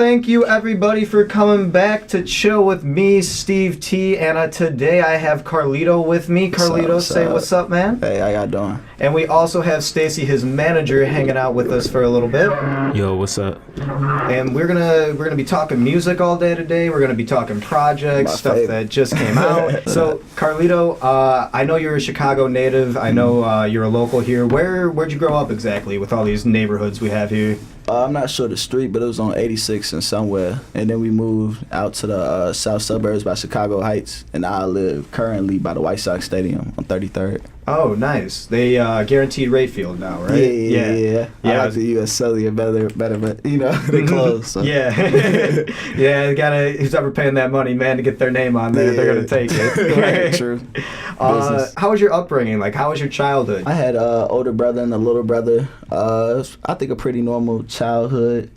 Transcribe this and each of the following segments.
thank you everybody for coming back to chill with me, Steve T. And today I have Carlito with me. Carlito, say what's up, man. Hey, how y'all doing? And we also have Stacy, his manager, hanging out with us for a little bit. Yo, what's up? And we're gonna be talking music all day today. We're gonna be talking projects, stuff that just came out. So, Carlito, I know you're a Chicago native. I know you're a local here. Where'd you grow up exactly with all these neighborhoods we have here? I'm not sure the street, but it was on 86 and somewhere. And then we moved out to the south suburbs by Chicago Heights. And I live currently by the White Sox Stadium on 33rd. Oh, nice. They guaranteed rate field now, right? Yeah. I like the U.S. Cellular better, but, you know, they close. So. Yeah. Yeah, who's ever paying that money, man, to get their name on there, they're going to take it. Right, true. How was your upbringing? Like, how was your childhood? I had an older brother and a little brother. I think a pretty normal childhood.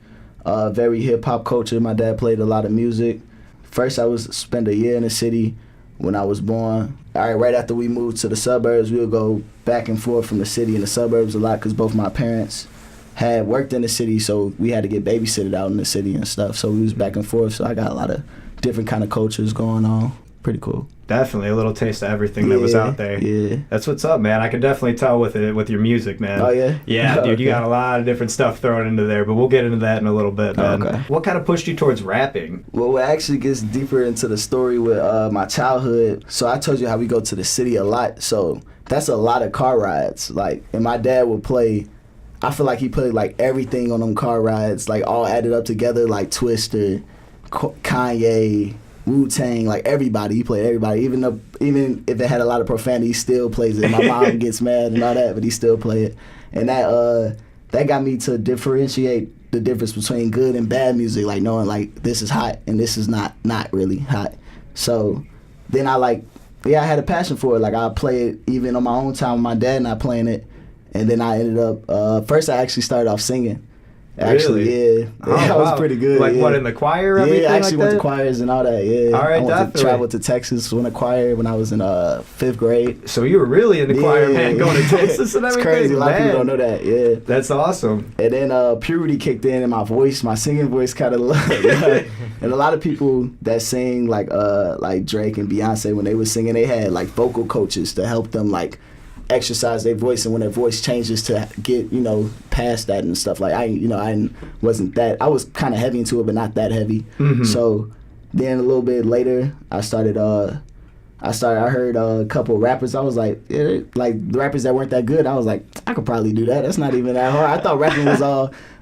Very hip-hop culture. My dad played a lot of music. First, I spent a year in the city when I was born. Right after we moved to the suburbs, we would go back and forth from the city and the suburbs a lot because both my parents had worked in the city, so we had to get babysitted out in the city and stuff. So we was back and forth. So I got a lot of different kind of cultures going on. Pretty cool. Definitely a little taste of everything that was out there. Yeah. That's what's up, man. I can definitely tell with your music, man. Oh, yeah? Yeah, dude, you got a lot of different stuff thrown into there, but we'll get into that in a little bit, man. Okay. What kind of pushed you towards rapping? Well, it actually gets deeper into the story with my childhood. So I told you how we go to the city a lot. So that's a lot of car rides. Like, and my dad would play, I feel like he played like everything on them car rides, like all added up together, like Twister, Kanye, Wu-Tang, like everybody. He played everybody. Even if it had a lot of profanity, he still plays it. My mom gets mad and all that, but he still play it. And that got me to differentiate the difference between good and bad music, like knowing like this is hot and this is not really hot. So then I had a passion for it. Like I play it even on my own time with my dad not playing it. And then I ended up, first I actually started off singing. Actually, really? yeah. That was pretty good. Like what, in the choir? Yeah, I actually went to choirs and all that, yeah. All right, I went to travel to Texas, went to choir when I was in 5th grade. So you were really in the choir, man, going to Texas and everything? It's crazy, a lot of people don't know that, yeah. That's awesome. And then puberty kicked in and my singing voice kind of and a lot of people that sing like Drake and Beyonce, when they were singing, they had like vocal coaches to help them like exercise their voice, and when their voice changes to get past that and stuff, like I wasn't that, I was kind of heavy into it but not that heavy. So then a little bit later I heard a couple rappers. I was like, like rappers that weren't that good, I was like, I could probably do that. That's not even that hard. I thought rapping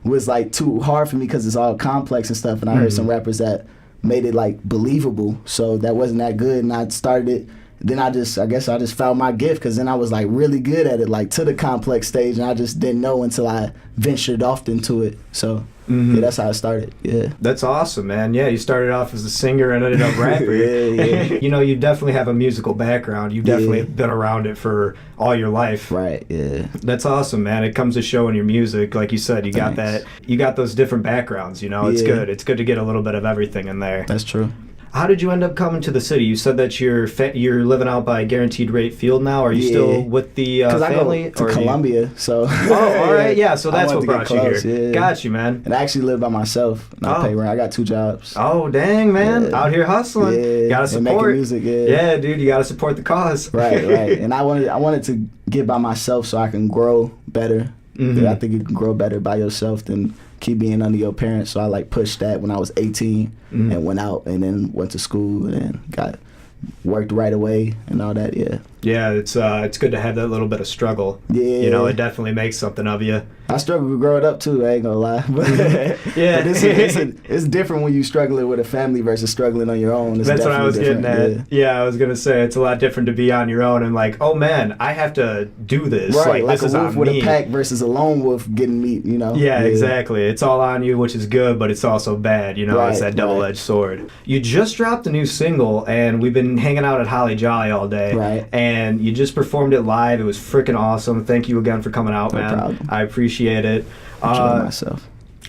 was like too hard for me because it's all complex and stuff, and I heard some rappers that made it like believable, so that wasn't that good, and I started it. Then I guess I just found my gift, because then I was like really good at it, like to the complex stage, and I just didn't know until I ventured off into it. So yeah, that's how I started. Yeah, that's awesome, man. Yeah, you started off as a singer and ended up rapper. yeah. You definitely have a musical background. You've definitely been around it for all your life. Right. Yeah. That's awesome, man. It comes to show in your music, like you said. You got that. You got those different backgrounds. It's good. It's good to get a little bit of everything in there. That's true. How did you end up coming to the city? You said that you're living out by Guaranteed Rate Field now. Are you still with the family? I go to Columbia, so. Oh, all right, yeah. So that's what brought you here. Yeah. Got you, man. And I actually live by myself. And I pay rent. I got 2 jobs. Oh, dang, man! Out here hustling. Yeah. Gotta support. And making music. Yeah. Yeah, dude. You gotta support the cause. Right. And I wanted to get by myself so I can grow better. I think you can grow better by yourself than keep being under your parents. So I pushed that when I was 18 and went out and then went to school and worked right away and all that. Yeah, it's good to have that little bit of struggle. Yeah, it definitely makes something of you. I struggled growing up too, I ain't gonna lie. But it's different when you struggling with a family versus struggling on your own. That's what I was getting at. Yeah, I was gonna say it's a lot different to be on your own and like, oh man, I have to do this. Right, like this a is wolf on with me. a pack versus a lone wolf getting meat. Yeah, exactly. It's all on you, which is good, but it's also bad. It's that double-edged sword. You just dropped a new single, and we've been hanging out at Holly Jolly all day. Right. And you just performed it live. It was freaking awesome. Thank you again for coming out, man. Problem. I appreciate it. Enjoy myself.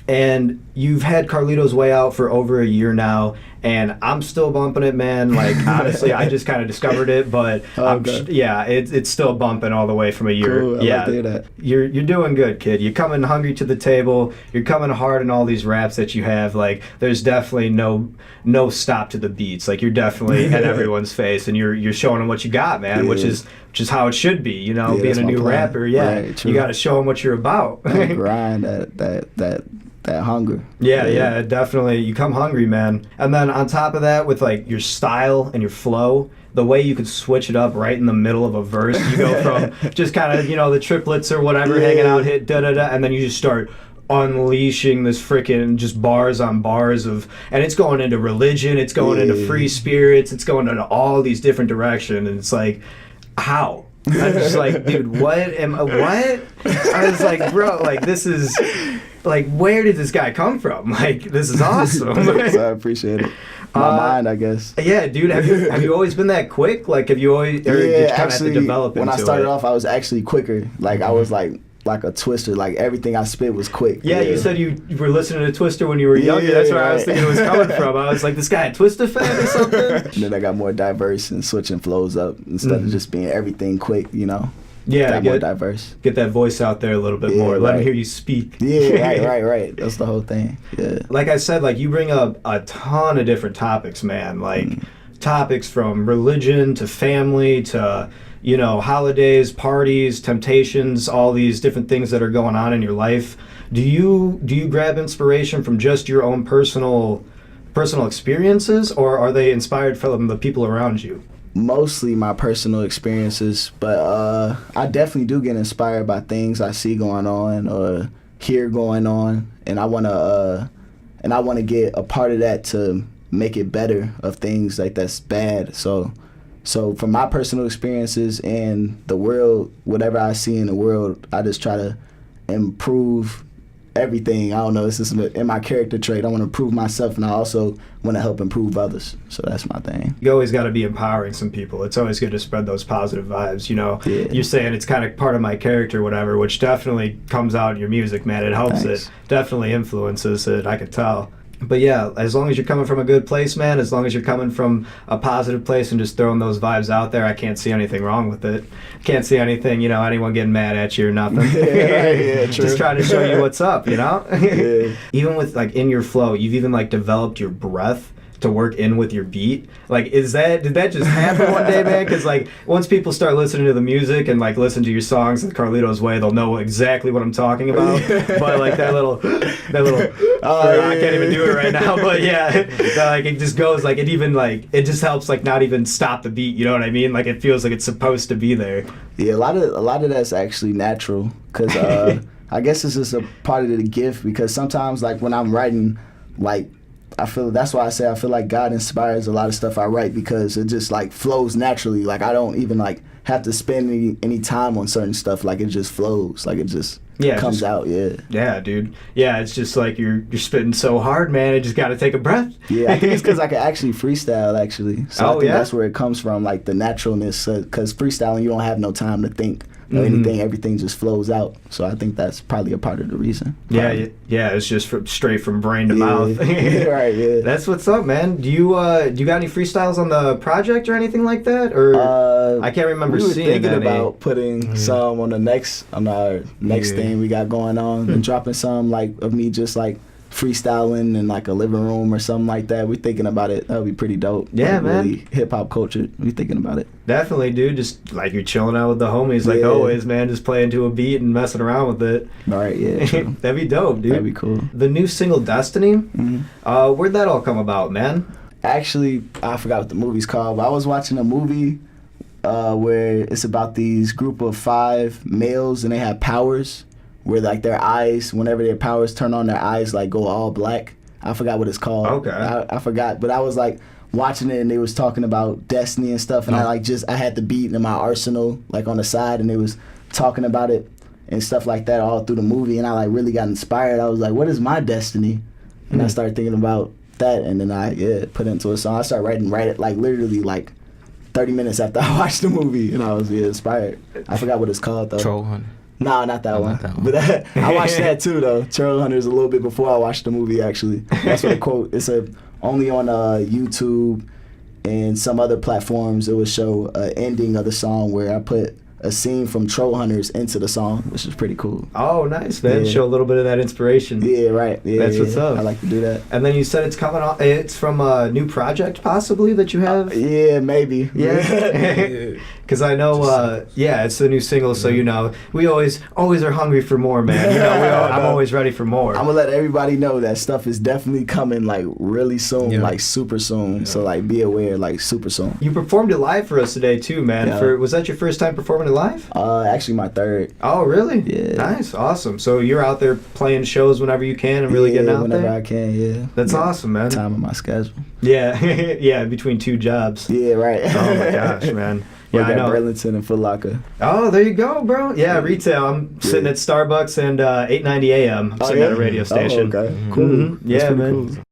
And you've had Carlito's Way out for over a year now, and I'm still bumping it, man. Like, honestly, I just kind of discovered it, but it's still bumping all the way from a year. Cool. I like to hear that. You're doing good, kid. You're coming hungry to the table. You're coming hard in all these raps that you have. Like, there's definitely no stop to the beats. Like, you're definitely in everyone's face, and you're showing them what you got, man. Which is how it should be. You know, being a new rapper. Yeah, right, you got to show them what you're about. Grind that hunger. Yeah, definitely. You come hungry, man. And then on top of that, with like your style and your flow, the way you could switch it up right in the middle of a verse, you go from just kind of, the triplets or whatever, hanging out, hit da-da-da, and then you just start unleashing this freaking just bars on bars of, and it's going into religion, it's going into free spirits, it's going into all these different directions, and it's like, how? I'm just like, dude, what? I was like, bro, like, this is, like, where did this guy come from? Like, this is awesome. I appreciate it. My mind, I guess. Yeah, dude, have you always been that quick? Like, have you always, or did you kind of have to develop into it? When I started off, I was actually quicker. Like, I was like a Twister. Like, everything I spit was quick. Yeah, you said you were listening to Twister when you were younger. That's where I was thinking it was coming from. I was like, this guy a Twister fan or something? And then I got more diverse and switching flows up instead of just being everything quick, Yeah, got more diverse. Get that voice out there a little bit more. Let them hear you speak. Yeah, right. That's the whole thing. Yeah. Like I said, like, you bring up a ton of different topics, man. Like, topics from religion to family to, holidays, parties, temptations, all these different things that are going on in your life. Do you grab inspiration from just your own personal experiences, or are they inspired from the people around you? Mostly my personal experiences, but I definitely do get inspired by things I see going on or hear going on, and I wanna get a part of that to make it better of things like that's bad. So from my personal experiences and the world, whatever I see in the world, I just try to improve everything. I don't know, it's just in my character trait. I want to improve myself, and I also want to help improve others. So that's my thing. You always got to be empowering some people. It's always good to spread those positive vibes, You're saying it's kind of part of my character, whatever, which definitely comes out in your music, man. It helps. Thanks. It definitely influences it, I could tell. But yeah, as long as you're coming from a good place, man, as long as you're coming from a positive place and just throwing those vibes out there, I can't see anything wrong with it. Can't see anything, anyone getting mad at you or nothing. Yeah, true. Just trying to show you what's up, Yeah. Even with, like, in your flow, you've even, like, developed your breath to work in with your beat. Like, did that just happen one day, man? Because, like, once people start listening to the music and, like, listen to your songs in Carlito's way, they'll know exactly what I'm talking about. But, like, that little I can't even do it right now, but yeah, like, it just goes, like, it just helps, like, not even stop the beat, you know what I mean? Like, it feels like it's supposed to be there. Yeah, a lot of that's actually natural, because I guess it's just a part of the gift, because sometimes, like, when I'm writing, like, that's why I say I feel like God inspires a lot of stuff I write, because it just, like, flows naturally. Like, I don't even, like, have to spend any time on certain stuff. Like, it just flows. Like, it just comes out. Yeah, dude. Yeah, it's just like you're spitting so hard, man. I just got to take a breath. Yeah, I think it's because I can actually freestyle, actually. So I think that's where it comes from, like, the naturalness. Because freestyling, you don't have no time to think or anything. Everything just flows out. So I think that's probably a part of the reason. Yeah, it's just straight from brain to mouth. Right, yeah. That's what's up, man. Do you got any freestyles on the project or anything like that? Or I can't remember seeing that. We were thinking about putting some on our next thing we got going on, and dropping some, like, of me just, like, freestyling in, like, a living room or something like that. We're thinking about it. That would be pretty dope. Yeah, like, man. Really hip-hop culture. We're thinking about it. Definitely, dude. Just, like, you're chilling out with the homies, like always, man. Just playing to a beat and messing around with it. All right, yeah. That'd be dope, dude. That'd be cool. The new single, Destiny, where'd that all come about, man? Actually, I forgot what the movie's called, but I was watching a movie where it's about these group of 5 males, and they have powers, where, like, their eyes, whenever their powers turn on, their eyes, like, go all black. I forgot what it's called. Okay. I forgot, but I was, like, watching it, and they was talking about destiny and stuff, and I had the beat in my arsenal, like, on the side, and they was talking about it and stuff like that all through the movie, and I, like, really got inspired. I was like, what is my destiny? And I started thinking about that, and then I put it into a song. I started write it, like, literally, like, 30 minutes after I watched the movie, and I was inspired. I forgot what it's called, though. Troll Hunter. No, not that one. But I watched that too, though. Troll Hunter is a little bit before I watched the movie, actually. That's what the quote. It's a only on YouTube and some other platforms it would show an ending of the song where I put a scene from Troll Hunters into the song, which is pretty cool. Oh, nice, man. Yeah. Show a little bit of that inspiration. Yeah, right. Yeah, That's what's up. I like to do that. And then you said it's coming off. It's from a new project, possibly, that you have. Yeah, maybe. Yeah. Because I know, it's the new single, so you know, we always are hungry for more, man. You know, I'm always ready for more. I'm gonna let everybody know that stuff is definitely coming, like, really soon, Yeah. like, super soon. Yeah. So, like, be aware, like, super soon. You performed it live for us today, too, man. Yeah. Was that your first time performing it live? Actually, my third. Oh, really? Yeah. Nice, awesome. So you're out there playing shows whenever you can and really getting out whenever there? I can, yeah. That's awesome, man. Time in my schedule. Yeah, yeah, between two jobs. Yeah, right. Oh my gosh, man. Work Yeah, I at know. Burlington and Foot Locker. Oh, there you go, bro. Yeah, retail. I'm sitting at Starbucks and 8:90 a.m. I'm sitting at a radio station. Oh, okay. Cool. Mhm. That's Yeah, pretty man.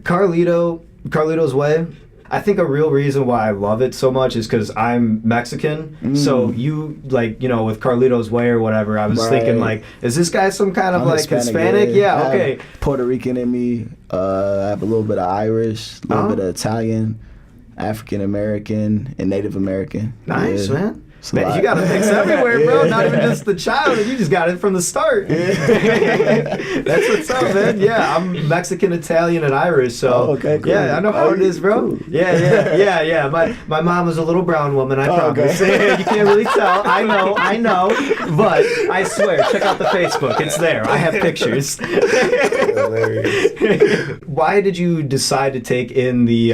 Cool. Carlito's Way. I think a real reason why I love it so much is because I'm Mexican. So you, like, you know, with Carlito's Way or whatever, I was Right. thinking, like, is this guy some kind of, I'm like, Hispanic? I Yeah, have okay. Puerto Rican in me. I have a little bit of Irish, a little bit of Italian, African American, and Native American. Nice, Yeah. man. It's a Man, lot. you got a mix everywhere, bro. Yeah. Not even just the child. You just got it from the start. That's what's up, man. Yeah, I'm Mexican, Italian, and Irish. So okay, cool. yeah, I know how it is, bro. Cool. Yeah. My mom was a little brown woman. I promise. okay. You can't really tell. I know. But I swear, check out the Facebook. It's there. I have pictures. Why did you decide to take in the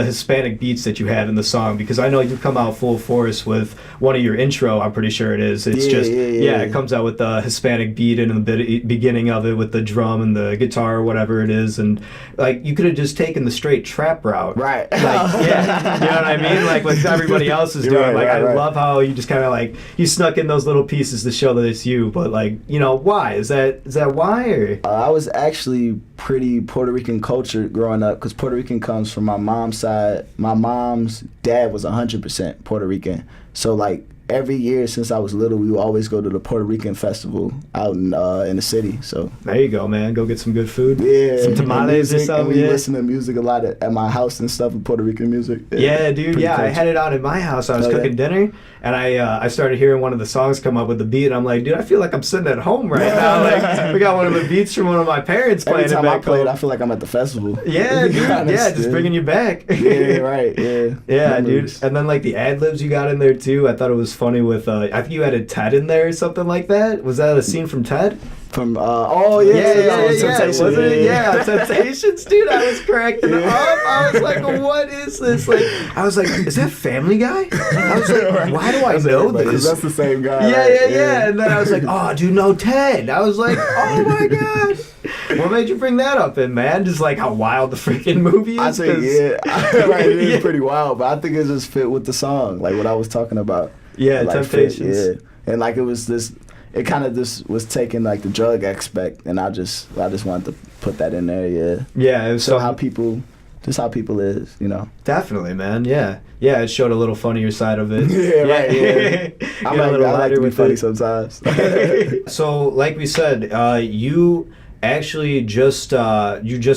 Hispanic beats that you had in the song? Because I know you come out full force with one of your intro. I'm pretty sure it is. It's it comes out with the Hispanic beat in the beginning of it with the drum and the guitar or whatever it is, and like you could have just taken the straight trap route, Right. Like, yeah, you know what I mean? Like what everybody else is doing. Right, I right. love how you just kind of like you snuck in those little pieces to show that it's you. But like, you know, why is that why? Or I was actually pretty Puerto Rican cultured growing up because Puerto Rican comes from my mom's side. My mom's dad was 100% Puerto Rican. So, like, every year since I was little, we would always go to the Puerto Rican festival out in the city. So there you go, man. Go get some good food. Yeah, Some tamales or music, something. And we Yeah. listen to music a lot at my house and stuff, Puerto Rican music. Yeah, dude. Pretty Yeah, I cultured. had it on at my house. I was cooking dinner, and I started hearing one of the songs come up with the beat. And I'm like, dude, I feel like I'm sitting at home right now. Like we got one of the beats from one of my parents playing Every time it I back play it, home. I feel like I'm at the festival. Yeah, To be dude. honest, Yeah, just bringing you back. Yeah, right. Yeah. Yeah, Memories. dude. And then like the ad libs you got in there too. I thought it was funny with I think you added Ted in there or something like that. Was that a scene from Ted? From Yeah. Temptation. Wasn't it? Yeah, Temptations, dude. I was cracking up. I was like, what is this? Like, I was like, is that Family Guy? I was like, why do I know this? That's the same guy. Yeah. And then I was like, oh, dude, no, Ted. I was like, oh my god. What made you bring that up in, man? Just like how wild the freaking movie is. I think, 'Cause- right, it is Yeah. pretty wild, but I think it just fit with the song, like what I was talking about. Yeah, Like, Temptations. And like it was this, it kind of just was taking like the drug aspect, and I just wanted to put that in there, yeah. Yeah, it was So so how people is, you know. definitely, man. Yeah, it showed a little funnier side of it. Yeah, right, yeah. I I like to be funny sometimes. So, like we said, you actually just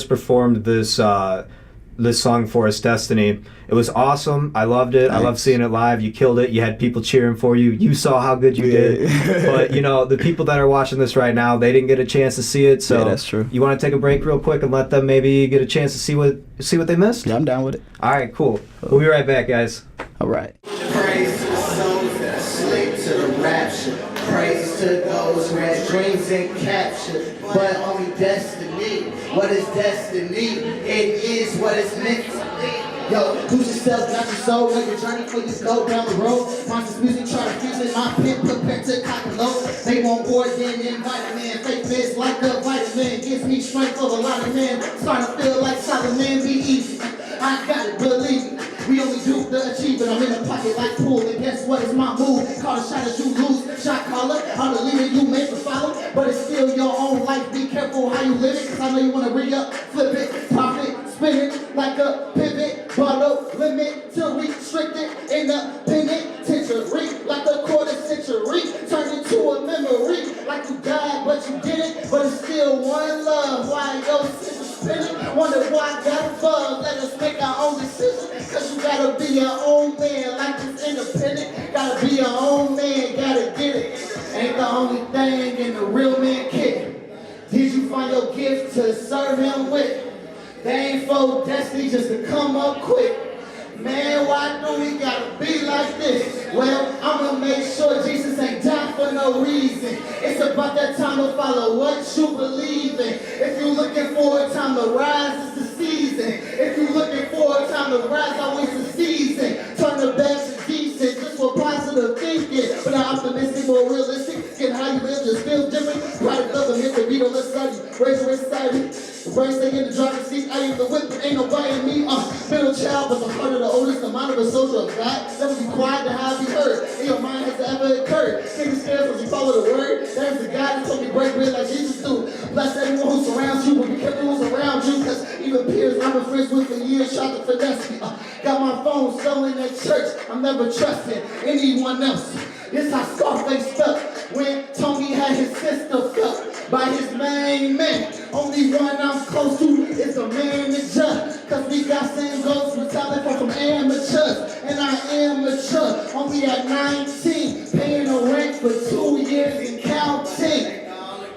performed this song for us, Destiny. It was awesome. I loved it. I loved seeing it live. You killed it. You had people cheering for you. You saw how good you did. But you know, the people that are watching this right now, they didn't get a chance to see it. So Yeah, that's true. You want to take a break real quick and let them maybe get a chance to see what they missed? Yeah, I'm down with it. All right, cool. We'll be right back, guys. All right. Praise to the souls that slip to the rapture. Praise to those who had dreams and captured, but only destiny. What is destiny? It is what it's meant to be. Yo, lose yourself, not your soul. Know your journey before you go down the road. Monsters music, try to fuse it. My pen prepared to cock and load. They want more than vitamin. Fake biz like a vitamin. Gives me strength of a lot of men. Starting to feel like Solomon. Be easy. I got it, believe me. We only do the achievement. I'm in the pocket like pool, and guess what? It's my move. Call a shot as you lose. Shot caller. I'm the leader you made to follow, but it's still your own life. Be careful how you live it, cause I know you wanna re-up, flip it, pop it, spin it like a pivot. Bottle limit to restrict it in the penitentiary, like a quarter century. Turn into a memory, like you died, but you didn't. But it's still one love, why your sister spinning? Wonder why I got a bug, let us make our own decision. Cause you gotta be your own man, like this independent. Gotta be your own man, gotta get it. Ain't the only thing in the real man kit. Did you find your gift to serve him with? They ain't for destiny just to come up quick. Man, why do we gotta be like this? Well, I'ma make sure Jesus ain't die for no reason. It's about that time to follow what you believe in. If you're looking for a time to rise, it's the season. If you're looking for a time to rise, always the season. Turn the bad to decent, just for positive thinking. But not optimistic, more realistic. Get how you live, just feel different. Product doesn't hit the beat on the side. Raise your society. Brain stay in the driver's seat, I am the whip, but ain't nobody in me. Middle child, but the heart of the oldest, the mind of a soldier of God. Never be quiet to how be heard. In your mind has it ever occurred. Take the stairs as you follow the word. There's the God that told me break bread like Jesus do. Bless everyone who surrounds you, but be careful who's around you. Cause even peers I've been friends with for years tried to finesse me. Got my phone stolen at church. I'm never trusting anyone else. This how Scarface felt when Tony had his sister felt by his main man. Only one I'm close to is the manager. Cause we got same goals, we're talent from amateurs. And I am mature, only at 19. Paying the rent for 2 years and counting.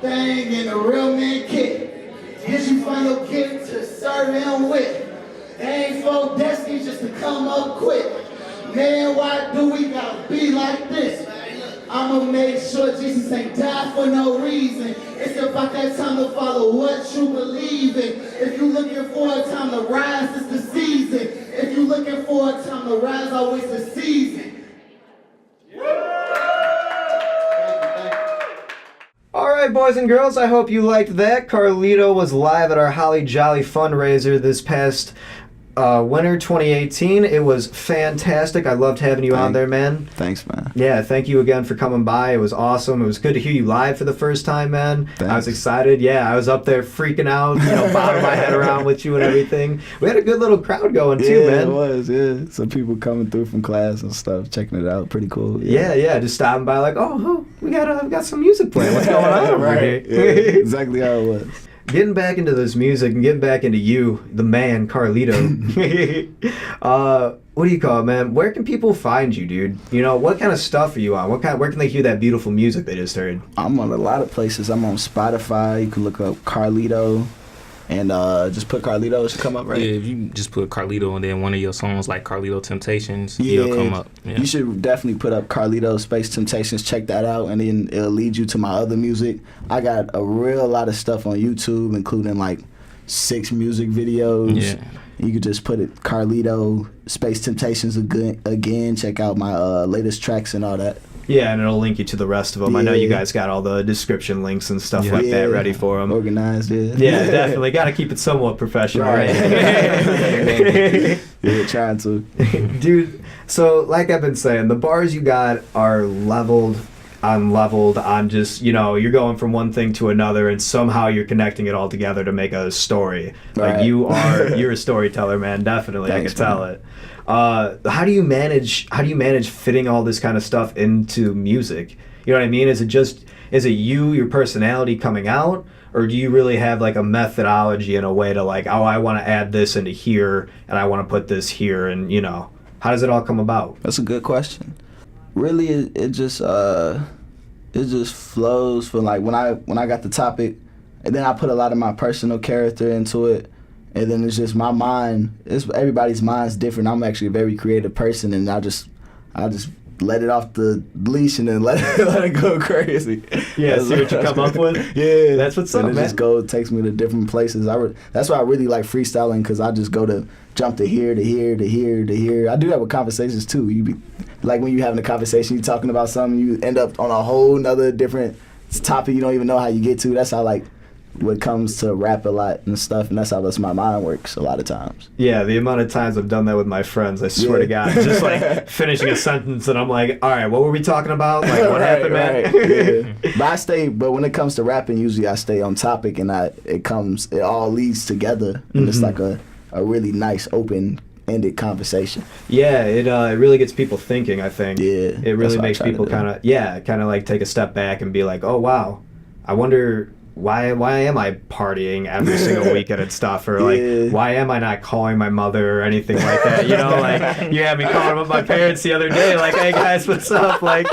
Thing in a real man kit. Did you find your gift to serve him with? They ain't for destiny just to come up quick. Man, why do we gotta be like this? I'ma make sure Jesus ain't die for no reason. It's about that time to follow what you believe in. If you looking for a time to rise, it's the season. If you looking for a time to rise, always the season. All right, boys and girls, I hope you liked that. Carlito was live at our Holly Jolly fundraiser this past winter 2018. It was fantastic. I loved having you on there, man. Thanks, man. Yeah, thank you again for coming by. It was awesome. It was good to hear you live for the first time, man. Thanks. I was excited. Yeah, I was up there freaking out, bobbing my head around with you and everything. We had a good little crowd going too, man. It was, yeah. Some people coming through from class and stuff, checking it out. Pretty cool. Yeah, just stopping by like, oh, we got some music playing. What's going on over right. here? Yeah, exactly how it was. Getting back into this music and getting back into you, the man, Carlito. What do you call it, man? Where can people find you, dude? What kind of stuff are you on? Where can they hear that beautiful music they just heard? I'm on a lot of places. I'm on Spotify. You can look up Carlito. And just put Carlito, it should come up, right? Yeah, if you just put Carlito and then one of your songs like Carlito Temptations, yeah, it'll come up. Yeah. You should definitely put up Carlito Space Temptations, check that out, and then it'll lead you to my other music. I got a real lot of stuff on YouTube, including like 6 music videos. Yeah. You could just put it Carlito Space Temptations again. Check out my latest tracks and all that. Yeah, and it'll link you to the rest of them. Yeah. I know you guys got all the description links and stuff like that ready for them. Organized, yeah. Yeah, definitely. Got to keep it somewhat professional, right? Yeah, trying to. Dude, so like I've been saying, the bars you got are leveled on just, you're going from one thing to another and somehow you're connecting it all together to make a story. Like right. you're a storyteller, man. Definitely. Thanks, I can tell it. How do you manage fitting all this kind of stuff into music? You know what I mean? Is it your personality coming out, or do you really have like a methodology and a way to like, I want to add this into here and I want to put this here, and how does it all come about? That's a good question. Really, it just flows from like when I got the topic, and then I put a lot of my personal character into it. And then it's just my mind. Everybody's mind's different. I'm actually a very creative person, and I just let it off the leash and then let it go crazy. Yeah, see what you come up with. Yeah, that's what's up, man. It takes me to different places. That's why I really like freestyling, because I just jump to here to here to here to here. I do that with conversations too. You be like when you having a conversation, you talking about something, you end up on a whole nother different topic you don't even know how you get to. That's how when it comes to rap a lot and stuff, and that's how my mind works a lot of times. Yeah, the amount of times I've done that with my friends, I swear to God, just like finishing a sentence and I'm like, all right, what were we talking about? Like, what happened, man? Yeah. But when it comes to rapping, usually I stay on topic, and it all leads together, and it's like a really nice open-ended conversation. Yeah, it really gets people thinking, I think. Yeah. It really makes people kind of like take a step back and be like, oh, wow, I wonder why am I partying every single weekend and stuff, or like why am I not calling my mother or anything like that? You know, like you had me calling up my parents the other day, like, hey guys, what's up? Like,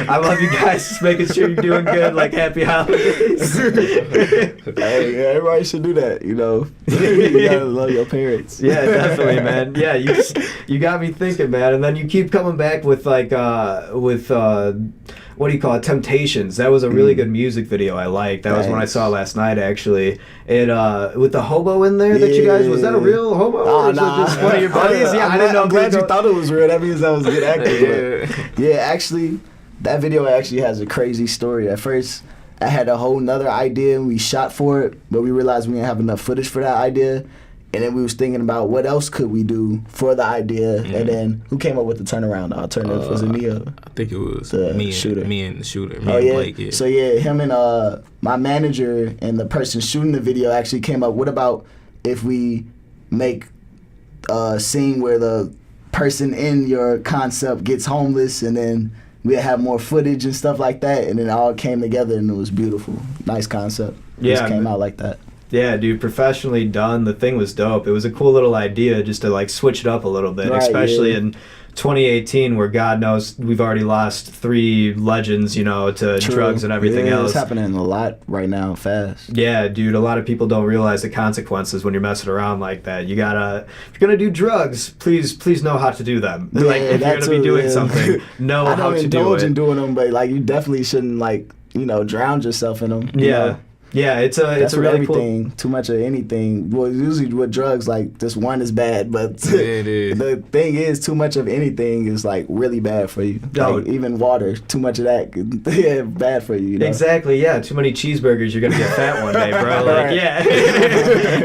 I love you guys, just making sure you're doing good. Like, happy holidays. Hey, everybody should do that. You know, you gotta love your parents. Yeah, definitely, man. Yeah, you got me thinking, man. And then you keep coming back with like what do you call it? Temptations. That was a really good music video. I liked. That was one I saw last night, actually. It with the hobo in there that you guys. Was that a real hobo? Oh, or was it just one of your buddies? Yeah, I didn't know. I'm glad you thought it was real. That means that was a good acting. Yeah, actually, that video actually has a crazy story. At first, I had a whole nother idea and we shot for it, but we realized we didn't have enough footage for that idea. And then we was thinking about what else could we do for the idea. And then who came up with the turnaround? The alternative was it me or I think it was the me shooter. And the shooter. Oh yeah. Blake, yeah. So yeah, him and my manager and the person shooting the video actually came up. What about if we make a scene where the person in your concept gets homeless, and then we have more footage and stuff like that, and then it all came together and it was beautiful. Nice concept. It just came out like that. Yeah, dude, professionally done. The thing was dope. It was a cool little idea just to like switch it up a little bit, especially in 2018, where God knows we've already lost 3 legends, you know, to drugs and everything else. It's happening a lot right now, fast. Yeah, dude, a lot of people don't realize the consequences when you're messing around like that. You gotta, if you're gonna do drugs, please know how to do them. Yeah, like if you're gonna be doing something, know how to do it. I don't indulge in doing them, but like you definitely shouldn't like, you know, drown yourself in them. Yeah. Know? Yeah, it's a really everything, cool. Too much of anything. Well, usually with drugs, like just one is bad, but the thing is, too much of anything is like really bad for you. Like even water, too much of that, bad for you. You know? Exactly. Yeah, too many cheeseburgers, you're gonna get fat one day, bro. Like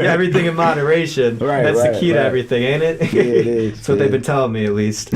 everything in moderation. That's the key to everything, ain't it? Yeah, it is. That's what they've been telling me, at least.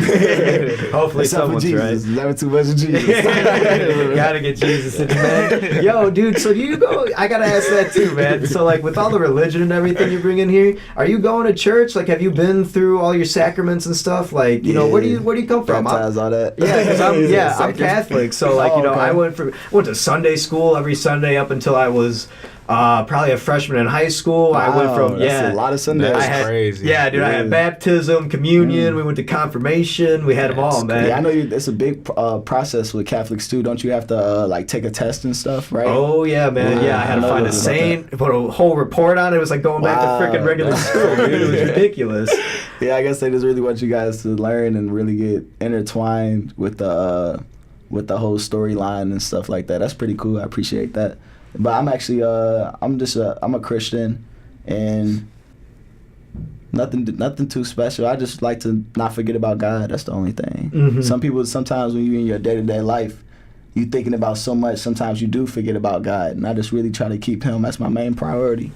Hopefully, someone's right. Never too much of Jesus. Gotta get Jesus in the man. Yo, dude. So do you go? I gotta ask that too, man. So like with all the religion and everything you bring in here, are you going to church? Like, have you been through all your sacraments and stuff? Like, you know, where do you come from? Baptized, all that. Yeah, I'm Catholic, so like I went to Sunday school every Sunday up until I was probably a freshman in high school. Wow, I went from that's a lot of Sundays. That's crazy. Yeah, dude. I had baptism, communion. We went to confirmation. We had them all, man. Yeah, I know it's a big process with Catholics too. Don't you have to like take a test and stuff, right? Oh yeah, man. Yeah, I had to find a saint, put a whole report on it. It was like going back to freaking regular school, dude. It was ridiculous. Yeah, I guess they just really want you guys to learn and really get intertwined with the whole storyline and stuff like that. That's pretty cool. I appreciate that. But I'm actually I'm a Christian, and nothing too special. I just like to not forget about God. That's the only thing. Mm-hmm. Sometimes when you're in your day-to-day life, you thinking about so much, sometimes you do forget about God, and I just really try to keep him as my main priority.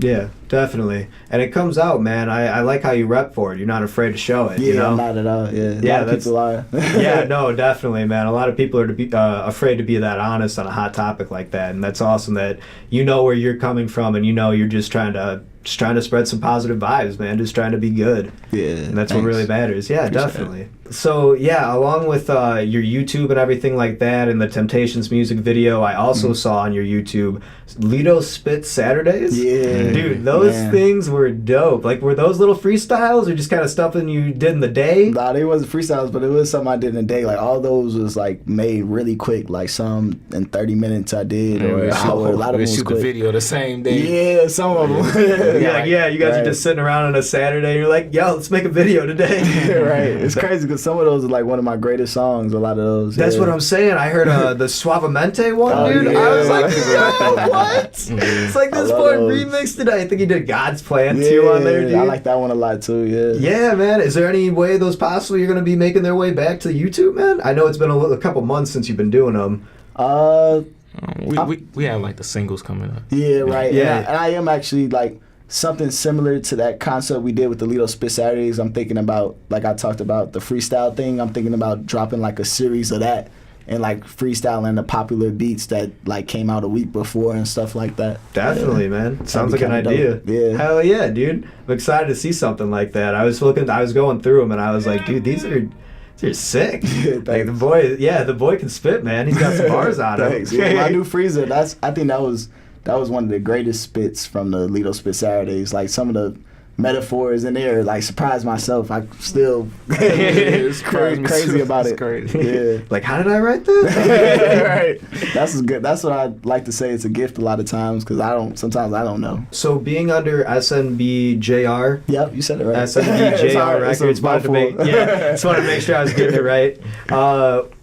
Yeah, definitely. And it comes out, man. I like how you rep for it. You're not afraid to show it, yeah, you know? Not at all, yeah. A lot of people are. Yeah, no, definitely, man. A lot of people are afraid to be that honest on a hot topic like that, and that's awesome that you know where you're coming from, and you know you're just trying to spread some positive vibes, man. Just trying to be good. Yeah, and that's what really matters. Yeah, definitely. So yeah, along with your YouTube and everything like that, and the Temptations music video, I also saw on your YouTube Lito Spit Saturdays. Yeah, dude, those things were dope. Like, were those little freestyles or just kind of stuff that you did in the day? Nah, they wasn't freestyles, but it was something I did in the day. Like, all those was like made really quick. Like some in 30 minutes I did, or an hour. A lot of them was shoot quick. the video the same day. Yeah, some of them. You guys are just sitting around on a Saturday. And you're like, yo, let's make a video today. Right. It's crazy because some of those are like one of my greatest songs. A lot of those. That's what I'm saying. I heard the Suavemente one, dude. Yeah. I was like, yo, what? It's like this boy remixed it. I think he did God's Plan too on there, dude. I like that one a lot too. Yeah, man. Is there any way those possibly you're gonna be making their way back to YouTube, man? I know it's been a couple months since you've been doing them. We have like the singles coming up. Yeah, right. Yeah, and I am actually like something similar to that concept we did with the Lito Spit Saturdays. I'm thinking about, like I talked about the freestyle thing. I'm thinking about dropping like a series of that and like freestyling the popular beats that like came out a week before and stuff like that. Definitely, man. Sounds like an idea. Dope. Yeah. Hell yeah, dude. I'm excited to see something like that. I was going through them and I was like, dude, these You're sick. Like Thanks. the boy can spit, man. He's got some bars on him. Thanks. Yeah, my new freezer. I think that was one of the greatest spits from the Lido Spit Saturdays. Like some of the metaphors in there, like surprised myself. I still It's crazy about it's it. Crazy. Yeah. Like, how did I write this? Right. That's good. That's what I like to say. It's a gift a lot of times because sometimes I don't know. So being under S.N.B.JR. Yep, you said it right. S.N.B.JR Records. Just wanted to make sure I was getting it right.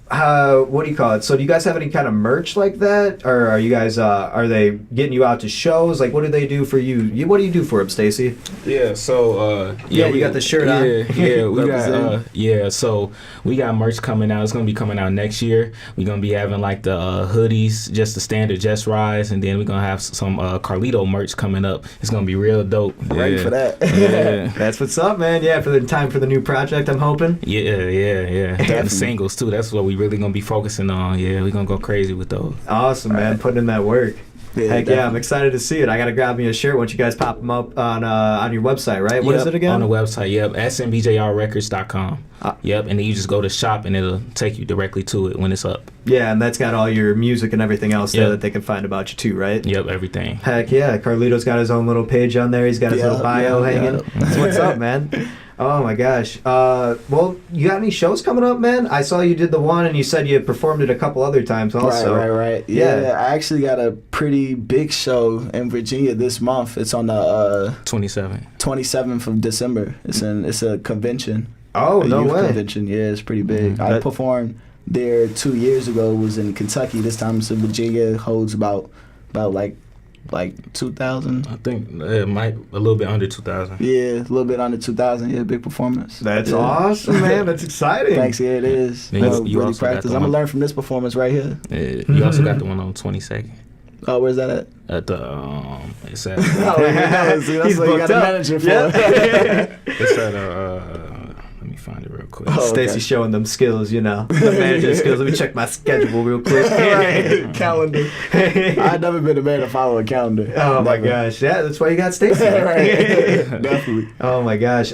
What do you call it? So do you guys have any kind of merch like that, or are you guys are they getting you out to shows? Like, what do they do for you? What do you do for them, Stacy? Yeah, so you got the shirt on. Yeah, we got so we got merch coming out. It's gonna be coming out next year. We're gonna be having like the hoodies, just the standard Just Rise, and then we're gonna have some Carlito merch coming up. It's gonna be real dope. Ready for that. Yeah. That's what's up, man. Yeah, for the time for the new project, I'm hoping. Yeah. And the singles too. That's what we really gonna be focusing on. Yeah, we're gonna go crazy with those. Awesome, man. Putting in that work. Yeah, Heck yeah, I'm excited to see it. I gotta grab me a shirt once you guys pop them up on your website, right? What is it again? On the website, yep, snbjrrecords.com. Yep, and then you just go to shop and it'll take you directly to it when it's up. Yeah, and that's got all your music and everything else there that they can find about you too, right? Yep, everything. Heck yeah, Carlito's got his own little page on there. He's got his little bio hanging. That's what's up, man. Oh my gosh. Well, you got any shows coming up, man? I saw you did the one, and you said you performed it a couple other times also. Right. Yeah, I actually got a pretty big show in Virginia this month. It's on the 27th of December. It's a convention. Oh, a no youth way. Convention. Yeah, it's pretty big. I performed there 2 years ago. It was in Kentucky. This time it's in Virginia. Holds about like 2,000. I think it might a little bit under 2,000. Yeah, a little bit under 2,000. Yeah, big performance. That's awesome, man. That's exciting. Thanks. Yeah, it is. Then you really also got practice. the I'm gonna one- learn from this performance right here. You also got the one on 22nd. Oh, where's that at? At the it's at See, that's He's what you booked got the up. manager for. it's at let me find it real quick. Oh, okay. Stacy's showing them skills, the manager skills. Let me check my schedule real quick. Right. Calendar. I've never been a man to follow a calendar. Oh my Never. gosh, yeah, that's why you got Stacy. Right. Definitely. Oh my gosh,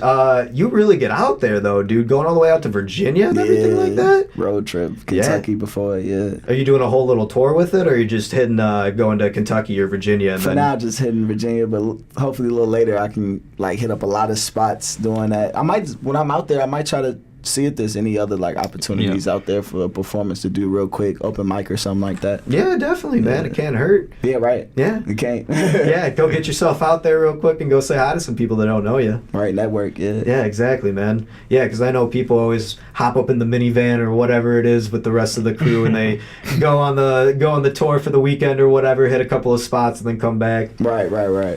you really get out there though, dude. Going all the way out to Virginia and everything like that. Road trip, Kentucky before, yeah. Are you doing a whole little tour with it, or are you just hitting going to Kentucky or Virginia? And For now, just hitting Virginia, but hopefully a little later I can like hit up a lot of spots doing that. I might, when I'm out there, I might try to see if there's any other like opportunities out there for a performance to do real quick, open mic or something like that. Yeah, definitely, man. It can't hurt. Yeah, right. Yeah. You can't. Yeah, go get yourself out there real quick and go say hi to some people that don't know you. Right, network, yeah. Yeah, exactly, man. Yeah, because I know people always hop up in the minivan or whatever it is with the rest of the crew, and they go on the tour for the weekend or whatever, hit a couple of spots, and then come back. Right.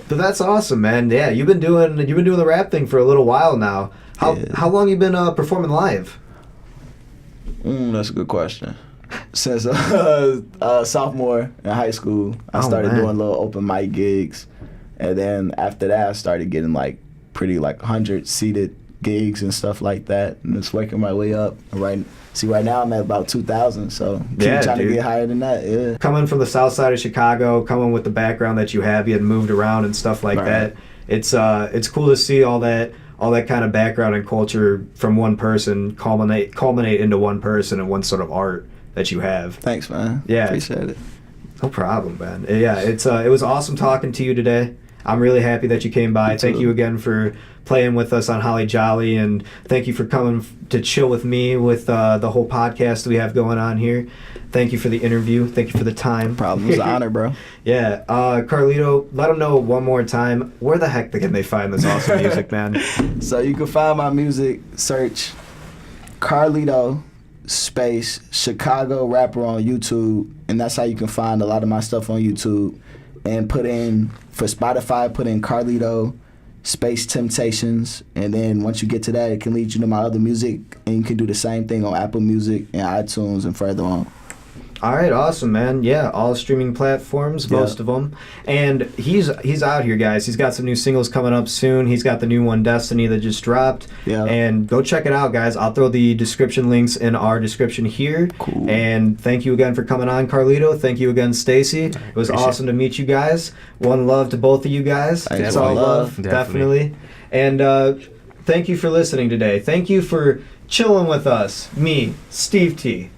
But that's awesome, man. Yeah, you've been doing the rap thing for a little while now. How long you been performing live? That's a good question. Since sophomore in high school, I started doing little open mic gigs, and then after that, I started getting like pretty like 100 seated gigs and stuff like that, and it's working my way up. Right now I'm at about 2,000, so keep trying to get higher than that. Yeah. Coming from the south side of Chicago, coming with the background that you have, you had moved around and stuff like that. It's cool to see all that kind of background and culture from one person culminate into one person and one sort of art that you have. Thanks, man. Yeah. Appreciate it. No problem, man. Yeah, it was awesome talking to you today. I'm really happy that you came by. Thank you again for playing with us on Holly Jolly, and thank you for coming to chill with me with the whole podcast we have going on here. Thank you for the interview. Thank you for the time. Problem. It was an honor, bro. Yeah. Carlito, let them know one more time, where the heck can they find this awesome music, man? So you can find my music, search Carlito space Chicago rapper on YouTube, and that's how you can find a lot of my stuff on YouTube. And for Spotify, put in Carlito space Temptations, and then once you get to that, it can lead you to my other music, and you can do the same thing on Apple Music and iTunes and further on. All right, awesome, man. Yeah, all streaming platforms, most of them. And he's out here, guys. He's got some new singles coming up soon. He's got the new one, Destiny, that just dropped. Yeah. And go check it out, guys. I'll throw the description links in our description here. Cool. And thank you again for coming on, Carlito. Thank you again, Stacy. It was awesome to meet you guys. One love to both of you guys. It's all love, definitely. And thank you for listening today. Thank you for chilling with us, me, Steve T.